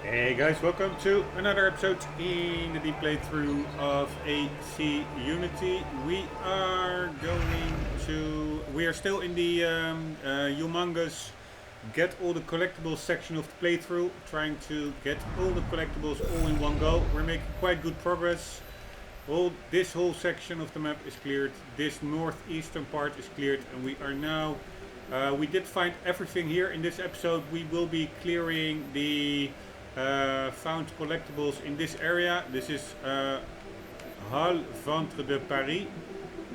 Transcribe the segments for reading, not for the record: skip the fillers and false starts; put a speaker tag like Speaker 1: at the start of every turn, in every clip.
Speaker 1: Hey guys, welcome to another episode in the deep playthrough of AC Unity. We are still in the humongous get all the collectibles section of the playthrough, trying to get all the collectibles all in one go. We're making quite good progress. This whole section of the map is cleared, this northeastern part is cleared, and we are now, we did find everything here in this episode. We will be clearing the found collectibles in this area. This is HUD Ventre de Paris,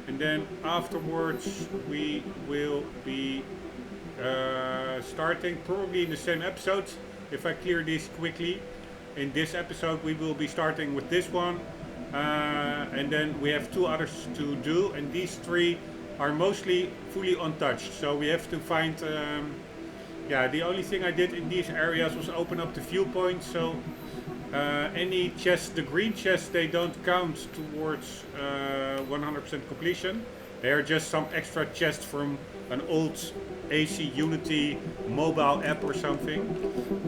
Speaker 1: and then afterwards we will be starting probably in the same episode if I clear this quickly. In this episode we will be starting with this one, and then we have two others to do, and these three are mostly fully untouched, so we have to find the only thing I did in these areas was open up the viewpoint, so any chests, the green chests, they don't count towards 100% completion. They are just some extra chests from an old AC Unity mobile app or something.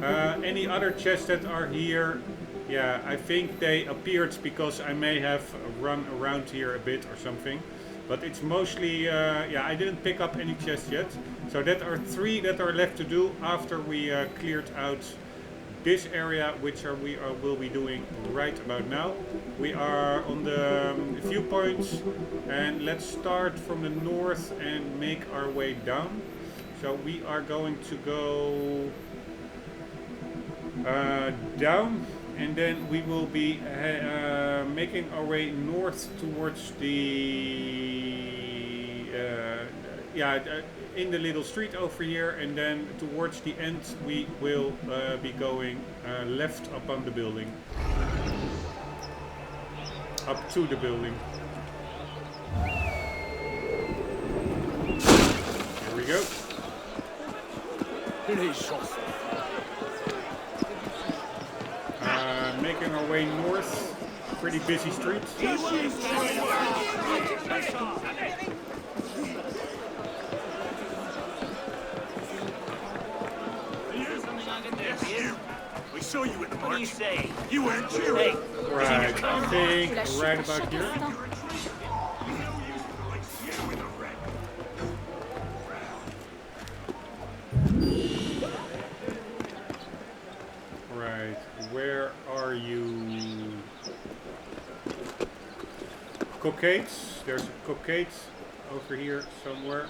Speaker 1: Any other chests that are here, yeah, I think they appeared because I may have run around here a bit or something. But it's mostly, I didn't pick up any chests yet. So that are three that are left to do after we cleared out this area, which we will be doing right about now. We are on the viewpoints, and let's start from the north and make our way down. So we are going to go down, and then we will be making our way north towards the in the little street over here, and then towards the end we will be going left up on the building, up to the building. Here we go. Making our way north, pretty busy street.
Speaker 2: We saw you in the march.
Speaker 3: What do you say?
Speaker 2: You weren't cheering.
Speaker 3: Hey,
Speaker 1: Right, I think right about here. Right, where are you? Cockades. There's a Cockades over here somewhere.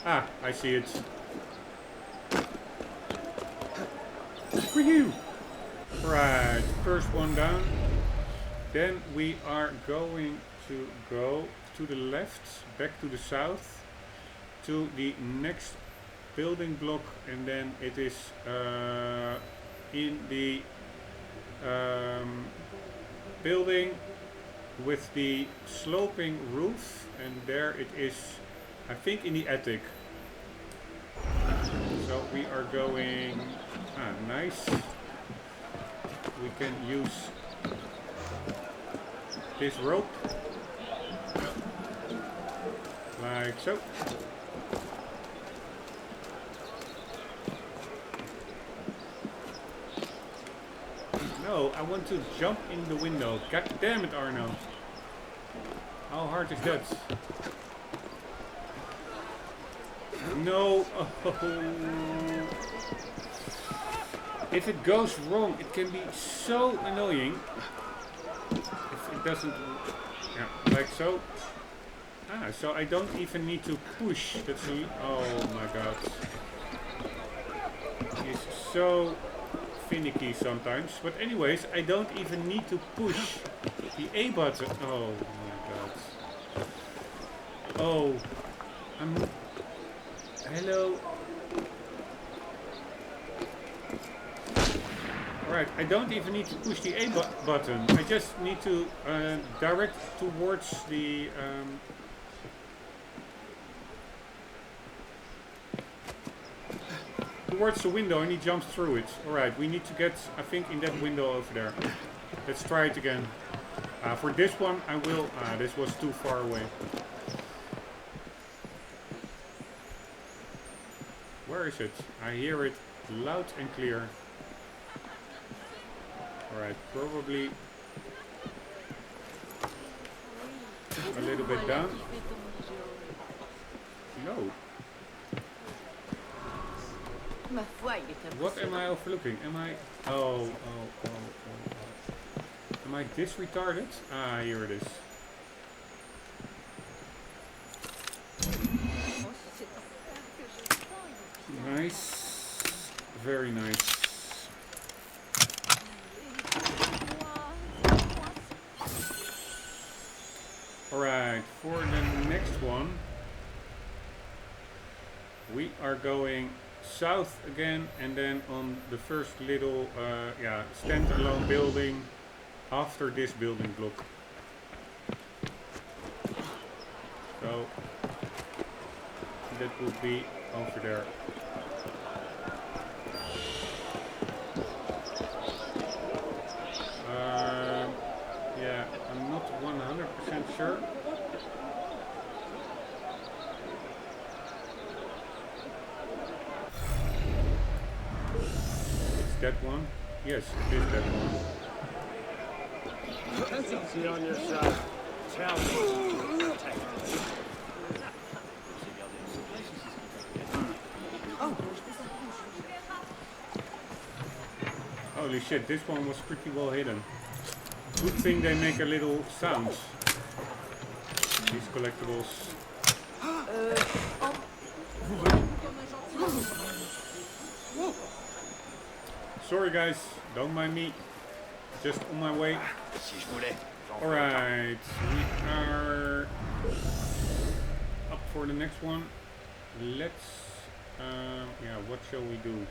Speaker 1: Ah, I see it. For you. Right, first one down. Then we are going to go to the left, back to the south, to the next building block, and then it is in the building with the sloping roof, and there it is, I think, in the attic. So we are going, nice. We can use this rope, like so. No, I want to jump in the window. God damn it, Arno. How hard is that? No. Oh. If it goes wrong, it can be so annoying. If it doesn't, yeah, like so. So I don't even need to push. That's oh my god. He's so finicky sometimes. But anyways, I don't even need to push the A button. Oh my god. Oh, hello. Right, I don't even need to push the A button. I just need to direct towards the window, and he jumps through it. Alright, we need to get, I think, in that window over there. Let's try it again. For this one, I will... this was too far away. Where is it? I hear it loud and clear. Alright, probably a little bit down. No. What am I overlooking? Am I... Oh. Am I this retarded? Ah, here it is. Nice. Very nice. Alright, for the next one, we are going south again, and then on the first little standalone building after this building block. So that would be over there. Yeah, I'm not 100% sure. It's that one? Yes, it is that one.
Speaker 2: See on your side. Tell me.
Speaker 1: Holy shit, this one was pretty well hidden. Good thing they make a little sounds. These collectibles. Sorry guys, don't mind me. Just on my way. Alright, we are up for the next one. Let's, what shall we do?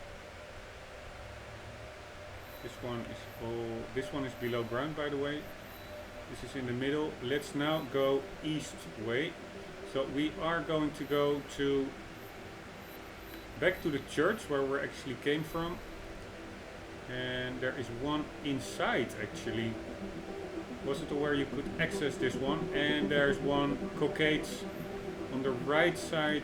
Speaker 1: This one is below ground, by the way. This is in the middle. Let's now go east way. So we are going to go back to the church where we actually came from. And there is one inside actually. Wasn't aware you could access this one. And there's one Cockades on the right side.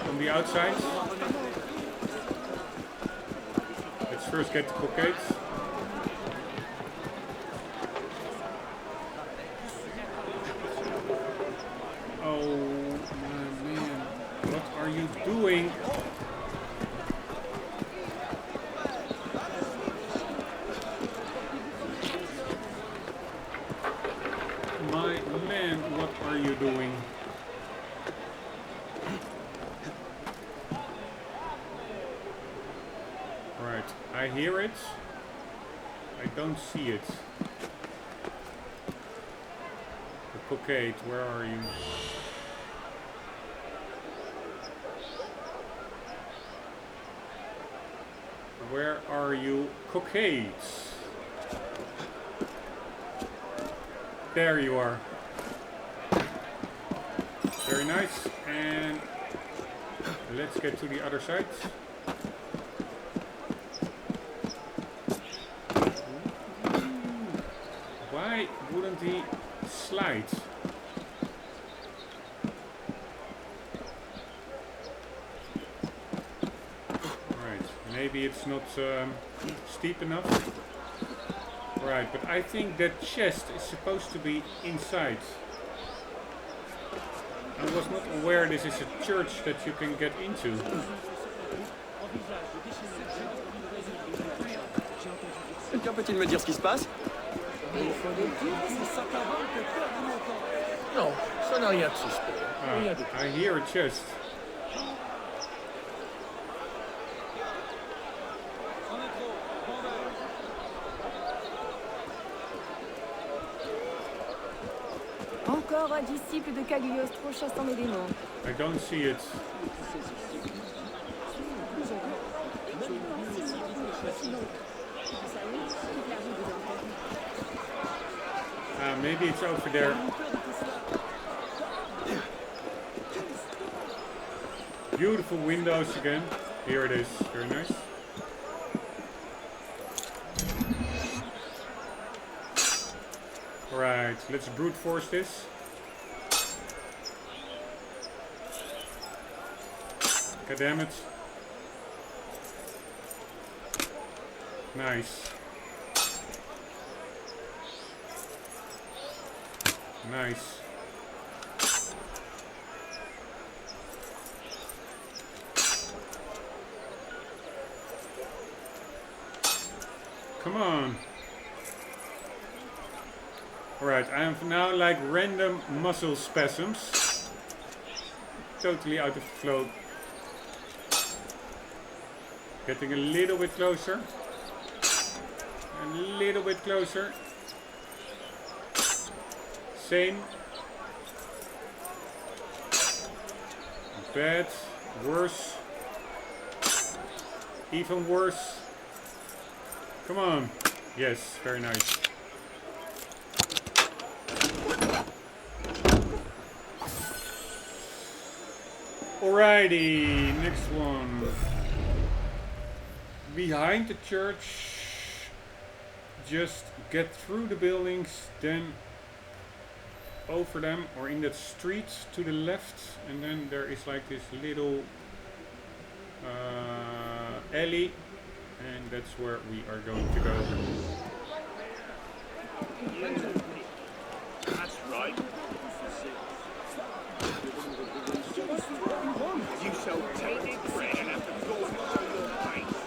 Speaker 1: On the outside. Let's first get the Cockades. Oh my man, what are you doing? My man, what are you doing? Right, I hear it. I don't see it. The Cockade, where are you? Where are you, Cockades? There you are. Very nice. And let's get to the other side. Why wouldn't he slide? Maybe it's not steep enough. Right, but I think that chest is supposed to be inside. I was not aware this is a church that you can get into.
Speaker 3: Quelqu'un peut-il me dire ce qui se passe?
Speaker 4: Non, ça n'a rien de suspect.
Speaker 1: I hear a chest.
Speaker 5: Encore un disciple de Cagliostro chassant les démons.
Speaker 1: I don't see it. Maybe it's over there. Beautiful windows again. Here it is. Very nice. Alright, let's brute force this. God damn it. Nice. Nice. Come on. Alright, I have now like random muscle spasms. Totally out of flow. Getting a little bit closer. A little bit closer. Same. Bad. Worse. Even worse. Come on. Yes, very nice. Alrighty, next one. Behind the church. Just get through the buildings, then over them or in that street to the left, and then there is like this little alley, and that's where we are going to go.
Speaker 2: That's right. You shall take it bread and have to go and show your face.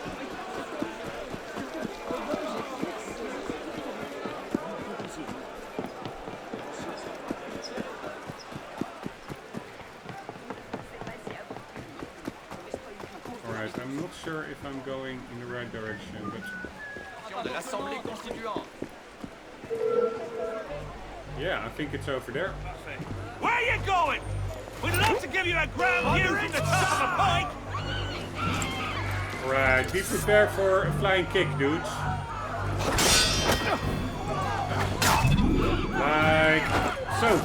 Speaker 1: Alright, I'm not sure if I'm going in the right direction, but yeah, I think it's over there.
Speaker 2: Where are you going? We'd love to give you a grand view from the top of the pike.
Speaker 1: Right, be prepared for a flying kick, dudes. Like so.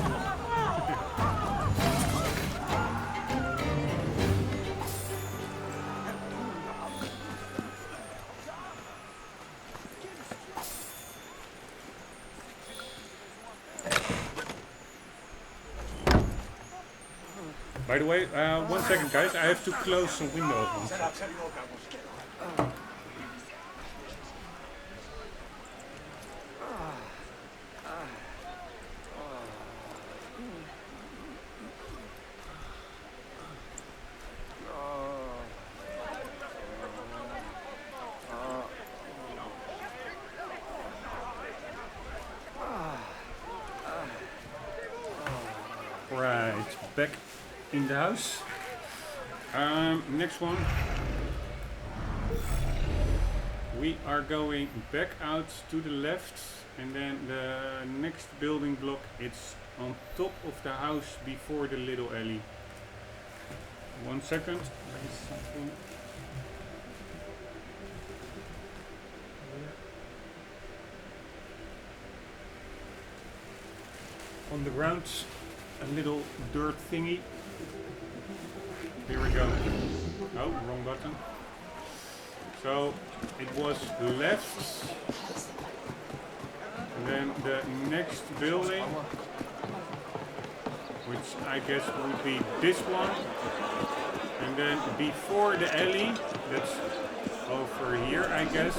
Speaker 1: By the way, 1 second guys, I have to close some windows. Right, back in the house. Next one. We are going back out to the left, and then the next building block, it's on top of the house before the little alley. 1 second. There is something. On the ground, a little dirt thingy. Here we go. Oh, wrong button. So it was left, and then the next building, which I guess would be this one, and then before the alley, that's over here, I guess.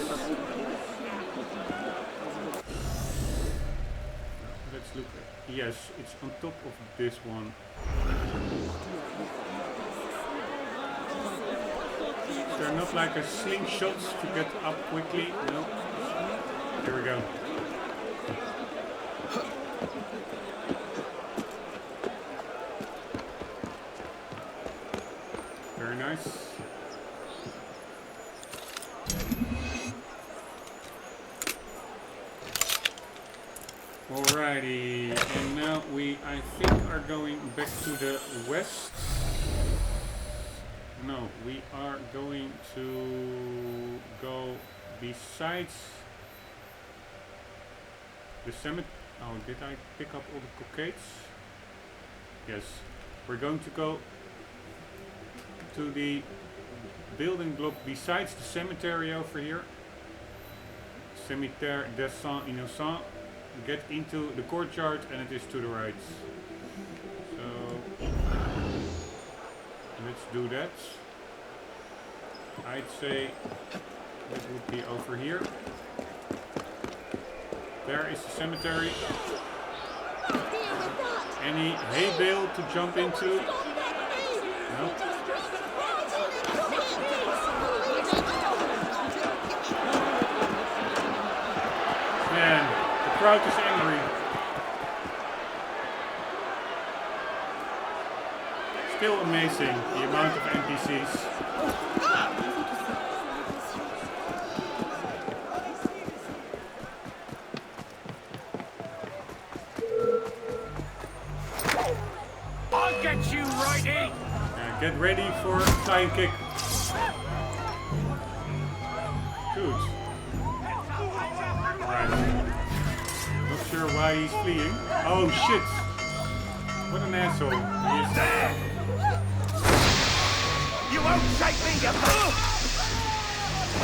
Speaker 1: Let's look. Yes, it's on top of this one. Is there not like a slingshot to get up quickly? No. Here we go. Very nice. Alrighty, and now we, I think, are going back to the west. No, we are going to go besides the cemetery. Oh, did I pick up all the cockades? Yes. We're going to go to the building block besides the cemetery over here. Cimetière des Saints Innocents. get into the courtyard, and it is to the right. So let's do that. I'd say it would be over here. There is the cemetery. Any hay bale to jump into? No. Man, the crowd is angry. Still amazing, the amount of NPCs.
Speaker 2: I'll get you, righty!
Speaker 1: Get ready for a flying kick. Good. Right. Not sure why he's fleeing. Oh shit! What an asshole. He is dead.
Speaker 2: You won't shake me, you fool!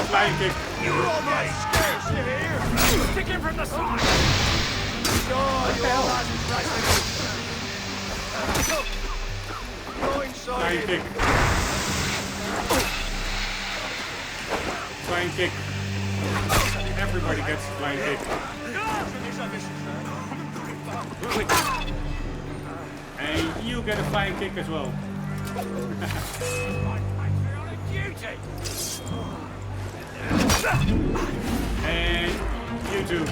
Speaker 1: Flying kick.
Speaker 2: You're all my scarce, you hear? Stick him from the side! God, hell,
Speaker 1: Flying kick. Flying kick. Everybody gets a flying kick. And you get a flying kick as well. And you too.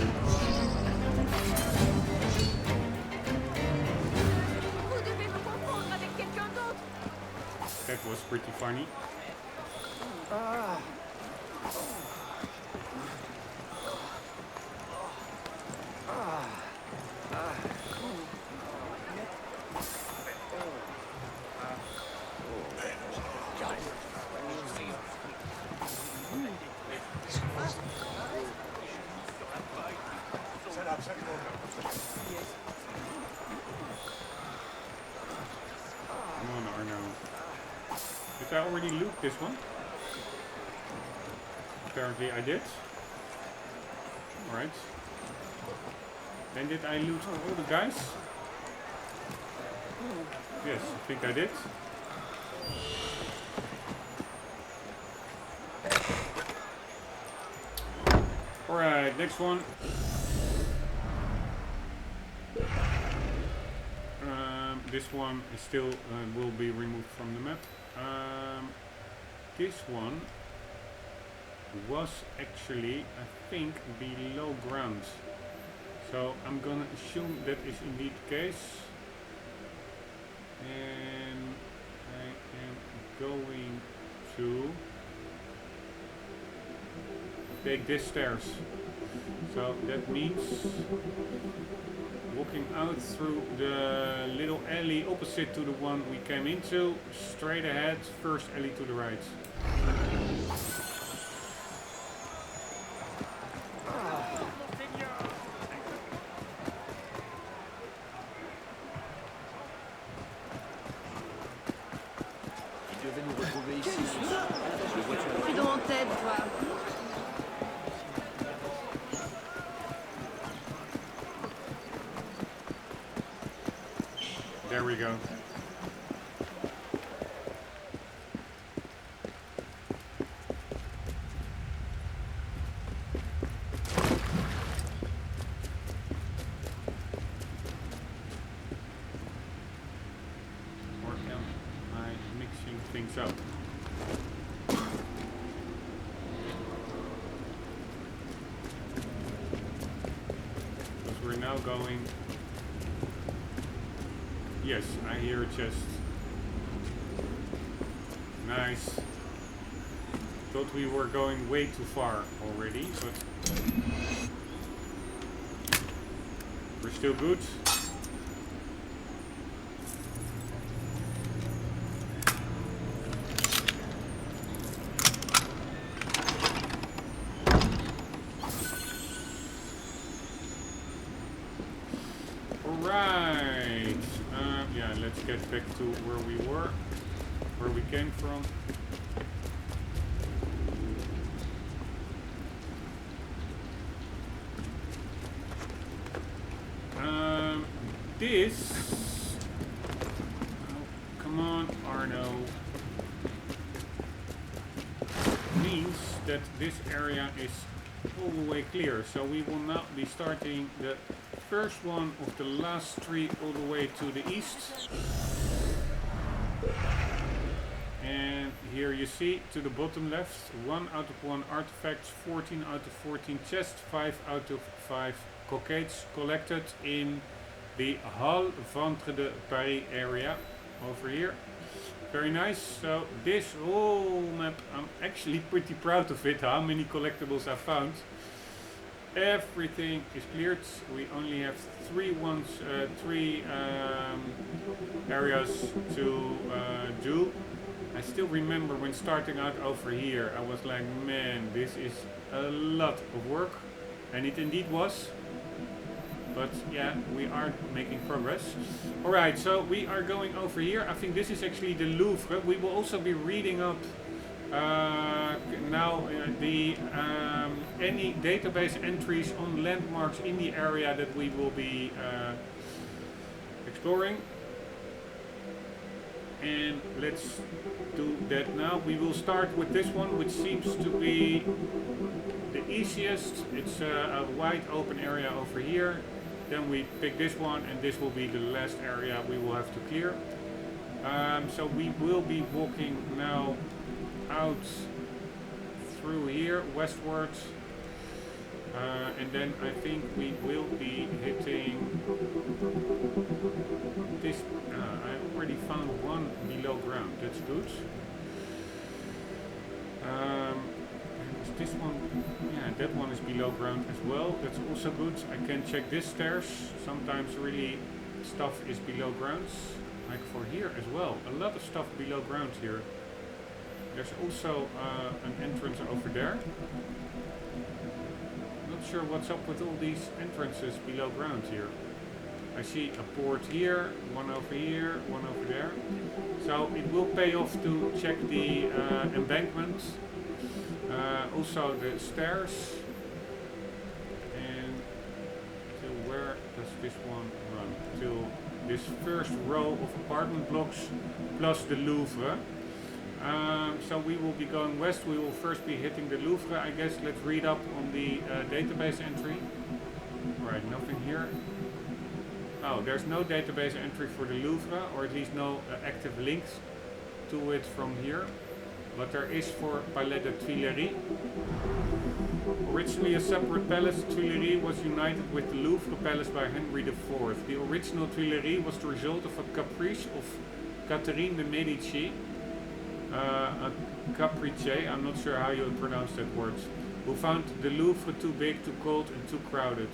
Speaker 1: That was pretty funny. Come on, Arno. Did I already loot this one? Apparently I did. Alright. Then did I loot all the guys? Yes, I think I did. Alright, next one. This one is still will be removed from the map. This one was actually, I think, below ground. So I'm gonna assume that is indeed the case. And I am going to take this stairs. So that means walking out through the little alley opposite to the one we came into, straight ahead, first alley to the right. There we go. Or am I mixing things up? Because we're now going... Yes, I hear a chest. Nice. Thought we were going way too far already, but we're still good. Alright. Yeah, let's get back to where we were, where we came from. this... Oh, come on, Arno. Means that this area is all the way clear. So we will now be starting the first one of the last three all the way to the east. And here you see to the bottom left, 1 out of 1 artifacts, 14 out of 14 chests, 5 out of 5 cockades collected in the HUD Ventre de Paris area over here. Very nice. So this whole map, I'm actually pretty proud of it, how many collectibles I found. Everything is cleared. We only have three areas to do. I still remember when starting out over here, I was like, man, this is a lot of work. And it indeed was. But yeah, we are making progress. Alright, so we are going over here. I think this is actually the Louvre. We will also be reading up now any database entries on landmarks in the area that we will be exploring. And let's do that now. We will start with this one, which seems to be the easiest. It's a wide open area over here. Then we pick this one, and this will be the last area we will have to clear. So we will be walking now out through here westwards, and then I think we will be hitting this. I already found one below ground. That's good. Is this one? Yeah, that one is below ground as well. That's also good. I can check this stairs. Sometimes really stuff is below ground. Like for here as well. A lot of stuff below ground here. There's also an entrance over there. Not sure what's up with all these entrances below ground here. I see a port here, one over here, one over there. So it will pay off to check the embankment. Also the stairs. And to where does this one run? To this first row of apartment blocks plus the Louvre. So we will be going west. We will first be hitting the Louvre, I guess. Let's read up on the database entry. Right, nothing here. Oh, there's no database entry for the Louvre, or at least no active links to it from here. But there is for Palais de Tuileries. Originally a separate palace, Tuileries was united with the Louvre Palace by Henry IV. The original Tuileries was the result of a caprice of Catherine de Medici, a caprice, I'm not sure how you pronounce that word, who found the Louvre too big, too cold and too crowded.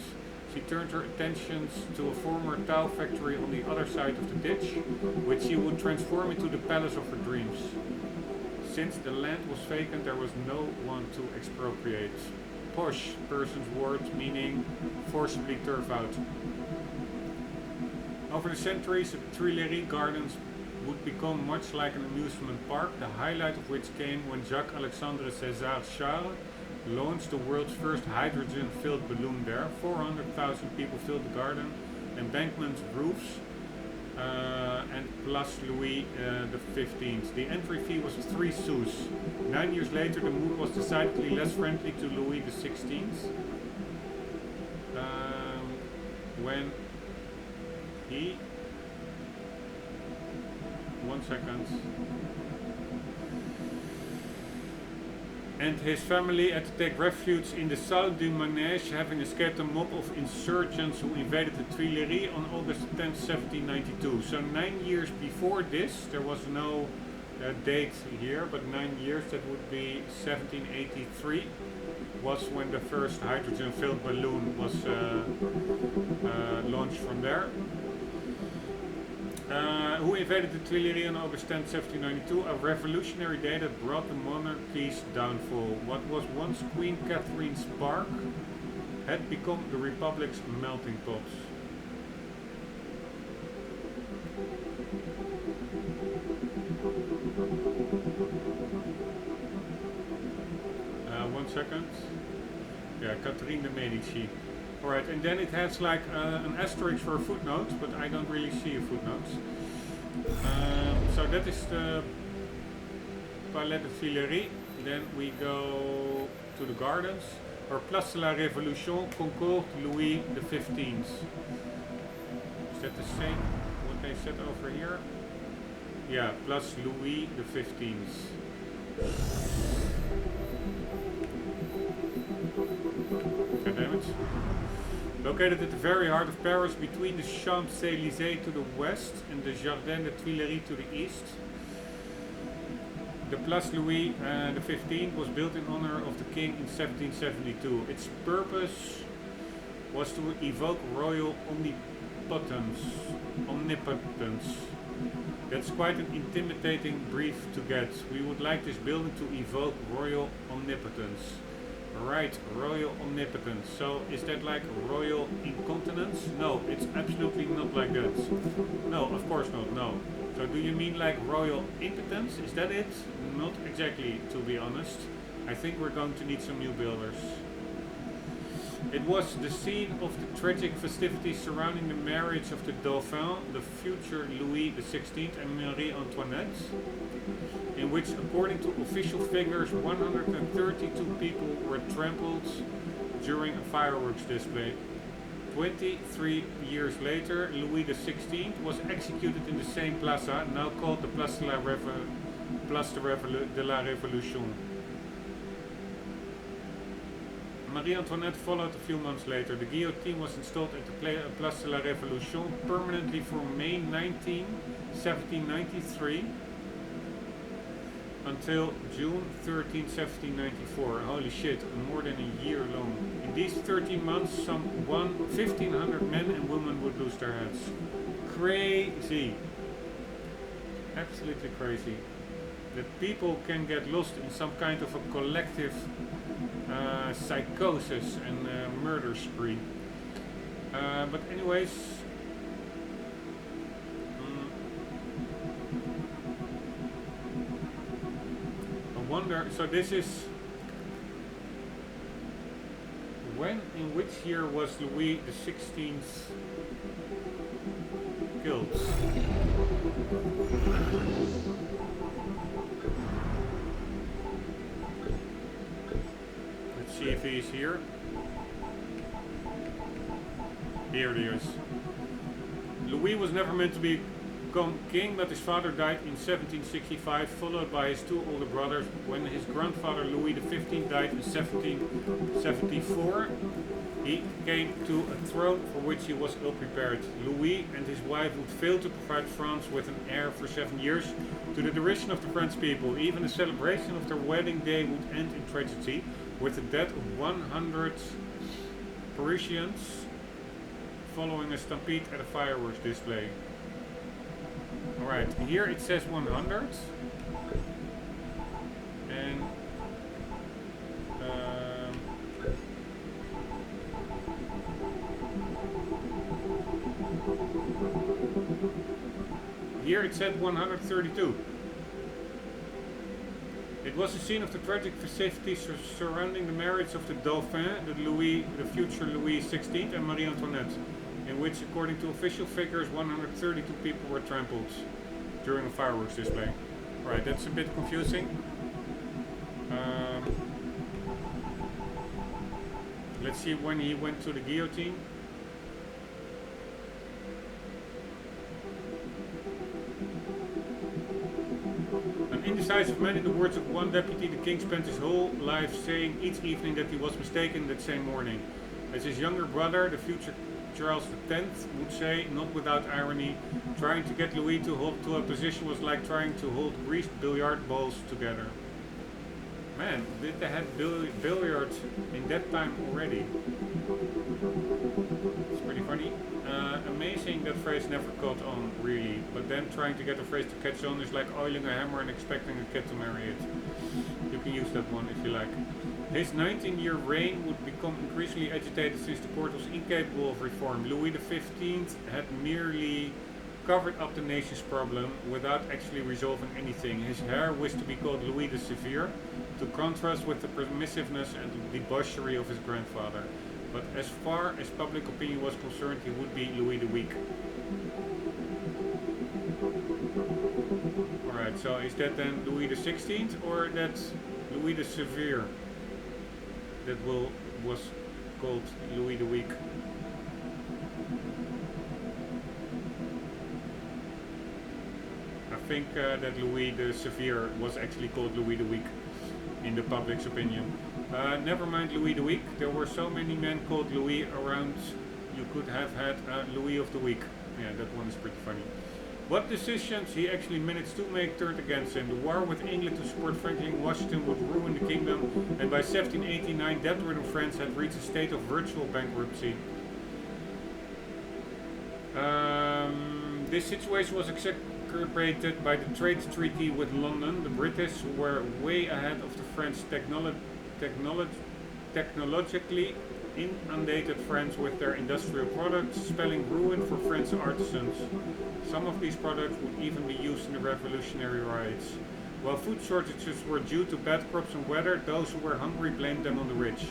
Speaker 1: She turned her attentions to a former tile factory on the other side of the ditch, which she would transform into the palace of her dreams. Since the land was vacant, there was no one to expropriate. Posh, person's word, meaning forcibly turf out. Over the centuries, the Tuileries Gardens would become much like an amusement park, the highlight of which came when Jacques-Alexandre César Charles launched the world's first hydrogen-filled balloon there. 400,000 people filled the garden, embankments, roofs, and plus Louis XV. The entry fee was 3 sous. 9 years later, the mood was decidedly less friendly to Louis XVI. When he... 1 second. And his family had to take refuge in the Salle du Manège, having escaped a mob of insurgents who invaded the Tuileries on August 10, 1792. So 9 years before this, there was no date here, but 9 years, that would be 1783, was when the first hydrogen-filled balloon was launched from there. Who invaded the Tuileries on August 10, 1792, a revolutionary day that brought the monarchy's downfall. What was once Queen Catherine's park had become the Republic's melting pot. One second. Yeah, Catherine de Medici. Alright, and then it has like an asterisk for a footnote, but I don't really see a footnote. So that is the Palais de Tuileries. Then we go to the gardens, or Place de la Révolution, Concorde, Louis XV. Is that the same what they said over here? Yeah, Place Louis XV. God damn it. Located at the very heart of Paris, between the Champs-Élysées to the west and the Jardin des Tuileries to the east. The Place Louis XV was built in honor of the king in 1772. Its purpose was to evoke royal omnipotence. That's quite an intimidating brief to get. We would like this building to evoke royal omnipotence. Right, royal omnipotence. So is that like royal incontinence? No, it's absolutely not like that. No, of course not, no. So do you mean like royal impotence? Is that it? Not exactly, to be honest. I think we're going to need some new builders. It was the scene of the tragic festivities surrounding the marriage of the Dauphin, the future Louis XVI, and Marie Antoinette, in which, according to official figures, 132 people were trampled during a fireworks display. 23 years later, Louis XVI was executed in the same plaza, now called the Place de la Révolution. Marie Antoinette followed a few months later. The guillotine was installed at the Place de la Révolution permanently from May 19, 1793 until June 13, 1794. Holy shit, more than a year long. In these 13 months, some 1,500 men and women would lose their heads. Crazy. Absolutely crazy. That people can get lost in some kind of a collective psychosis and murder spree. But anyways, I wonder, so this is, in which year was Louis XVI killed? See if he is here. Here he is. Louis was never meant to become king, but his father died in 1765, followed by his two older brothers. When his grandfather Louis XV died in 1774, he came to a throne for which he was ill-prepared. Louis and his wife would fail to provide France with an heir for 7 years, to the derision of the French people. Even the celebration of their wedding day would end in tragedy, with the death of 100 Parisians following a stampede at a fireworks display. Alright, here it says 100. And here it said 132. It was the scene of the tragic festivities surrounding the marriage of the Dauphin, the future Louis XVI, and Marie Antoinette, in which, according to official figures, 132 people were trampled during a fireworks display. Right, that's a bit confusing. Let's see when he went to the guillotine. An indecisive man, in the words of one deputy, the king spent his whole life saying each evening that he was mistaken that same morning. As his younger brother, the future Charles X, would say, not without irony, trying to get Louis to hold to a position was like trying to hold greased billiard balls together. Man, did they have billiards in that time already? It's pretty funny. Amazing that phrase never caught on, really. But then trying to get a phrase to catch on is like oiling a hammer and expecting a cat to marry it. You can use that one if you like. His 19-year reign would become increasingly agitated since the court was incapable of reform. Louis XV had merely covered up the nation's problem without actually resolving anything. His heir wished to be called Louis the Severe, to contrast with the permissiveness and the debauchery of his grandfather. But as far as public opinion was concerned, he would be Louis the Weak. Alright, so is that then Louis the 16th or that's Louis the Severe that was called Louis the Weak? I think that Louis the Severe was actually called Louis the Weak in the public's opinion. Never mind Louis the Weak, there were so many men called Louis around, you could have had Louis of the Week. Yeah, that one is pretty funny. What decisions he actually managed to make turned against him. The war with England to support Franklin Washington would ruin the kingdom, and by 1789 debt-ridden France had reached a state of virtual bankruptcy. This situation was exacerbated by the trade treaty with London. The British were way ahead of the French technologically inundated France with their industrial products, spelling ruin for French artisans. Some of these products would even be used in the revolutionary riots. While food shortages were due to bad crops and weather, those who were hungry blamed them on the rich.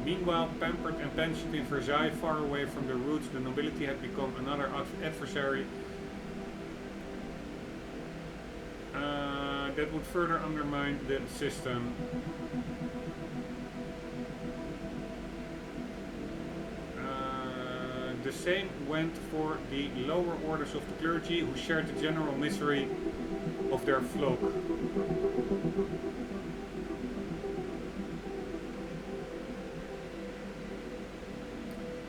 Speaker 1: Meanwhile, pampered and pensioned in Versailles, far away from their roots, the nobility had become another adversary that would further undermine the system. The same went for the lower orders of the clergy, who shared the general misery of their flock.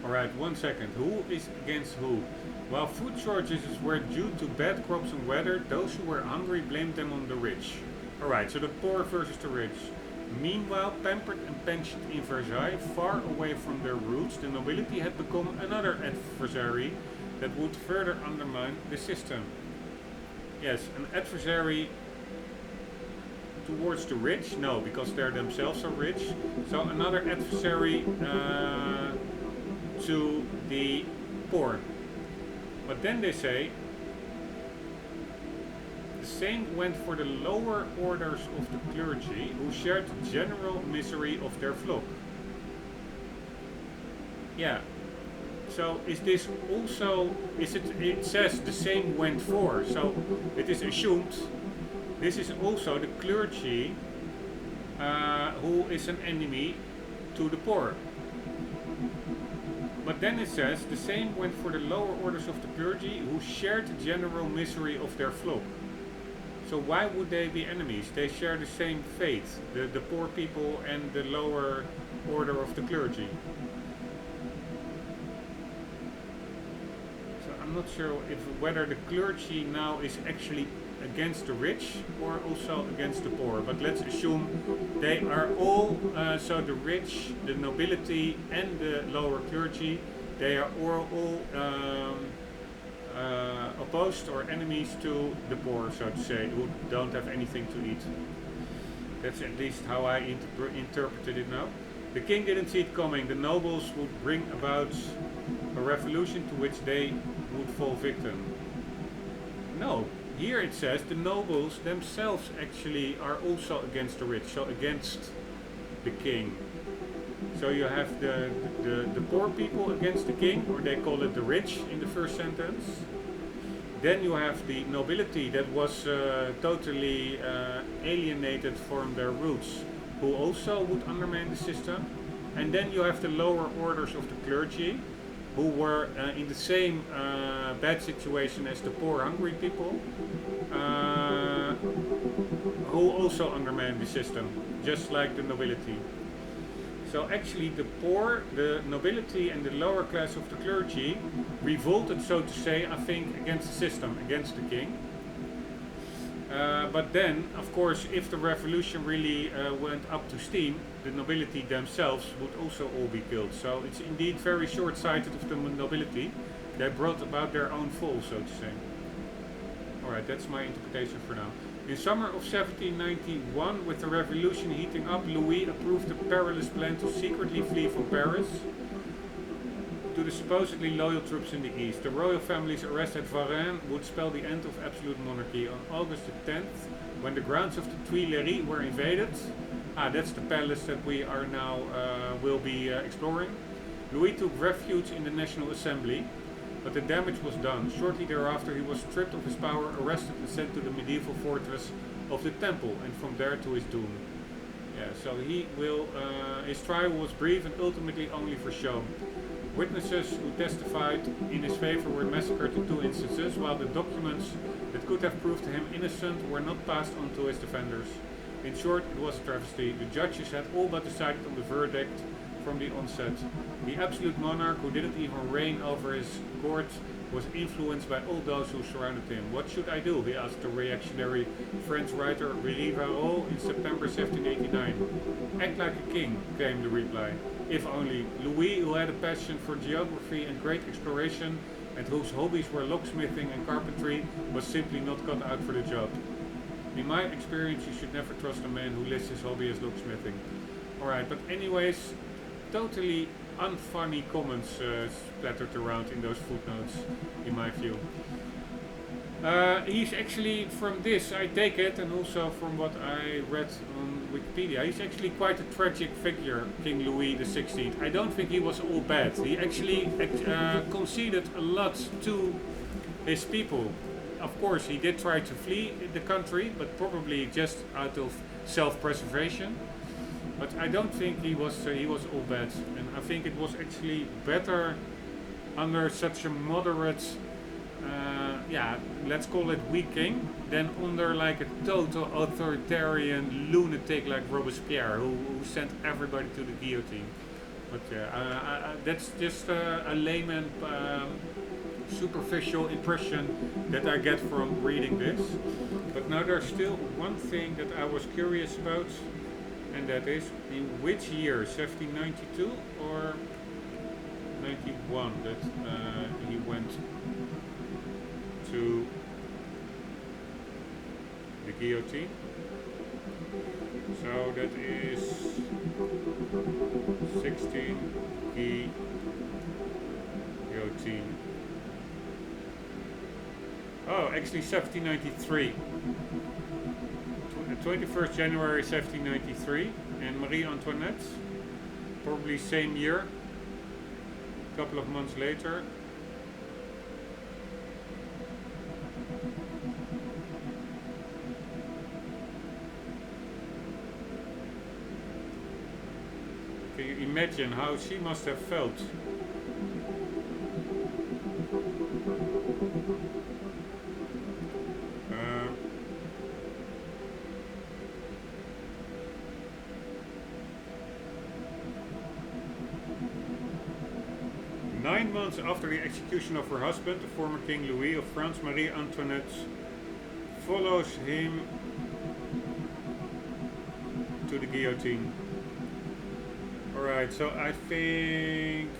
Speaker 1: Alright, 1 second. Who is against who? While food shortages were due to bad crops and weather, those who were hungry blamed them on the rich. Alright, so the poor versus the rich. Meanwhile, pampered and pensioned in Versailles, far away from their roots, the nobility had become another adversary that would further undermine the system. Yes, an adversary towards the rich? No, because they themselves are rich. So another adversary to the poor. But then they say, the same went for the lower orders of the clergy, who shared the general misery of their flock. Yeah. So is this also, it says the same went for, so it is assumed this is also the clergy who is an enemy to the poor. But then it says the same went for the lower orders of the clergy, who shared the general misery of their flock. So why would they be enemies? They share the same fate, the poor people and the lower order of the clergy. So I'm not sure whether the clergy now is actually against the rich or also against the poor. But let's assume they are all, so the rich, the nobility and the lower clergy, they are all opposed or enemies to the poor, so to say, who don't have anything to eat. That's at least how I interpreted it now. The king didn't see it coming. The nobles would bring about a revolution to which they would fall victim. No, here it says the nobles themselves actually are also against the rich, so against the king. So you have the poor people against the king, or they call it the rich in the first sentence. Then you have the nobility that was totally alienated from their roots, who also would undermine the system. And then you have the lower orders of the clergy, who were in the same bad situation as the poor, hungry people, who also undermined the system, just like the nobility. So actually the poor, the nobility and the lower class of the clergy revolted, so to say, I think, against the system, against the king. But then, of course, if the revolution really went up to steam, the nobility themselves would also all be killed. So it's indeed very short-sighted of the nobility. They brought about their own fall, so to say. Alright, that's my interpretation for now. In summer of 1791, with the revolution heating up, Louis approved a perilous plan to secretly flee from Paris to the supposedly loyal troops in the east. The royal family's arrest at Varennes would spell the end of absolute monarchy. On August the 10th, when the grounds of the Tuileries were invaded, that's the palace that we are now will be exploring. Louis took refuge in the National Assembly, but the damage was done. Shortly thereafter, he was stripped of his power, arrested, and sent to the medieval fortress of the Temple, and from there to his doom. Yeah, so his trial was brief and ultimately only for show. Witnesses who testified in his favor were massacred in 2 instances, while the documents that could have proved him innocent were not passed on to his defenders. In short, it was a travesty. The judges had all but decided on the verdict from the onset. The absolute monarch, who didn't even reign over his court, was influenced by all those who surrounded him. What should I do? He asked the reactionary French writer Willy Varro in September 1789. Act like a king, came the reply. If only. Louis, who had a passion for geography and great exploration, and whose hobbies were locksmithing and carpentry, was simply not cut out for the job. In my experience, you should never trust a man who lists his hobby as locksmithing. Alright, but anyways, totally unfunny comments splattered around in those footnotes, in my view. He's actually, from this I take it, and also from what I read on Wikipedia, he's actually quite a tragic figure, King Louis XVI. I don't think he was all bad. He actually conceded a lot to his people. Of course, he did try to flee the country, but probably just out of self-preservation. But I don't think he was all bad, and I think it was actually better under such a moderate, let's call it weak king, than under like a total authoritarian lunatic like Robespierre, who sent everybody to the guillotine. But that's just a layman, superficial impression that I get from reading this. But now there's still one thing that I was curious about. And that is, in which year, 1792 or 91, that he went to the guillotine. So that is 16 guillotine. Oh, actually 1793. 21st January 1793, and Marie Antoinette, probably same year, a couple of months later. Can you imagine how she must have felt? 9 months after the execution of her husband, the former King Louis of France, Marie Antoinette follows him to the guillotine. Alright, so I think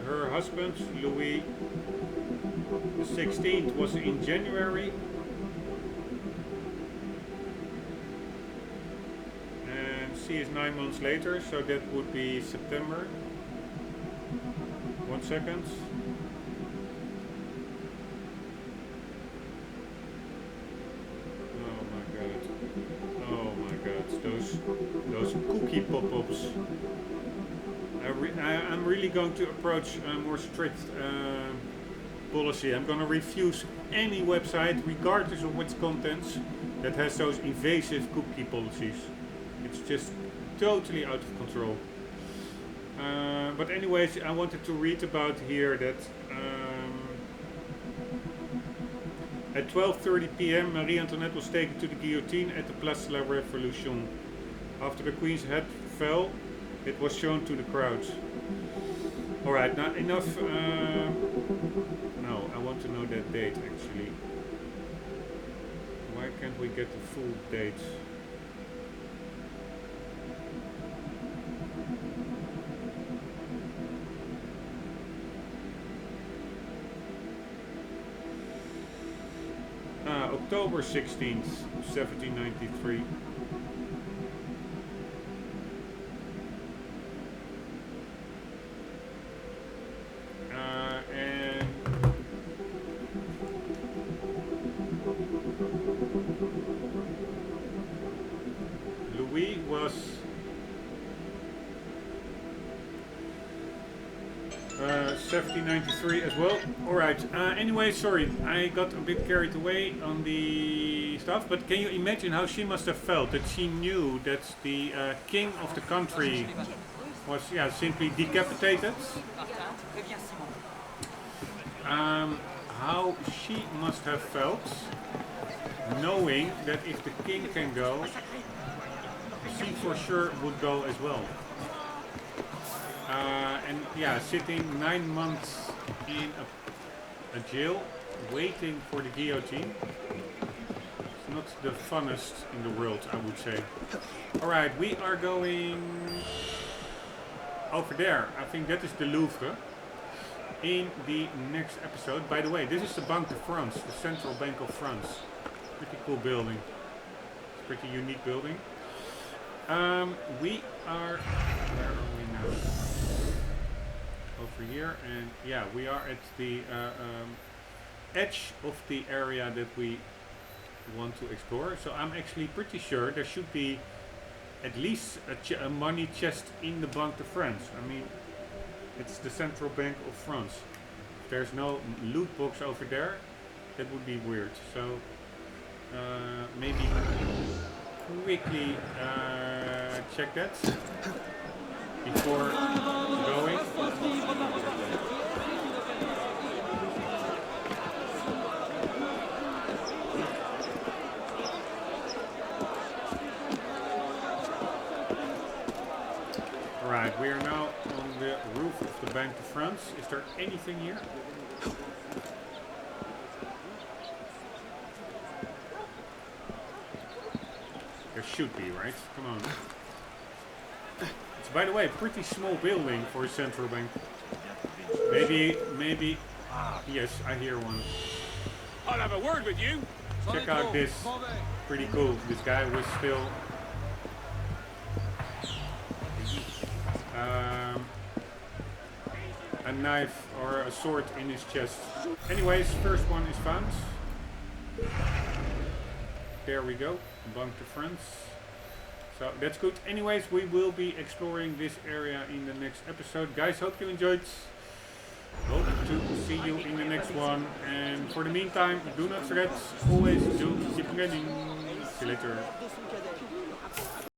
Speaker 1: her husband, Louis XVI, was in January. She is 9 months later, so that would be September. 1 second. Oh my god, those cookie pop-ups. I'm really going to approach a more strict policy. I'm going to refuse any website, regardless of its contents, that has those invasive cookie policies. It's just totally out of control. But anyways, I wanted to read about here that at 12:30 p.m. Marie Antoinette was taken to the guillotine at the Place de la Révolution. After the Queen's head fell, it was shown to the crowd. Alright, now enough. No, I want to know that date actually. Why can't we get the full date? October 16th, 1793. And Louis was 1793 as well. Alright, anyway, sorry, I got a bit carried away on the stuff, but can you imagine how she must have felt that she knew that the king of the country was simply decapitated? How she must have felt knowing that if the king can go, she for sure would go as well. And yeah, sitting 9 months in a jail, waiting for the guillotine. It's not the funnest in the world, I would say. Alright, we are going over there. I think that is the Louvre. In the next episode. By the way, this is the Banque de France, the Central Bank of France. Pretty cool building. It's a pretty unique building. We are... Where are we now? Over here, and yeah, we are at the edge of the area that we want to explore. So I'm actually pretty sure there should be at least a money chest in the Banque de France. I mean, it's the Central Bank of France. If there's no loot box over there, that would be weird. So maybe quickly check that before going. Alright, we are now on the roof of the Banque de France. Is there anything here? There should be, right? Come on. It's, by the way, a pretty small building for a central bank. Maybe. Yes, I hear one.
Speaker 2: I'll have a word with you.
Speaker 1: Check out this. Pretty cool. This guy was still... a knife or a sword in his chest. Anyways, first one is found. There we go. Banque de France. So that's good. Anyways, we will be exploring this area in the next episode. Guys, hope you enjoyed. Hope to see you in the next one. And for the meantime, do not forget, always do keep running. See you later.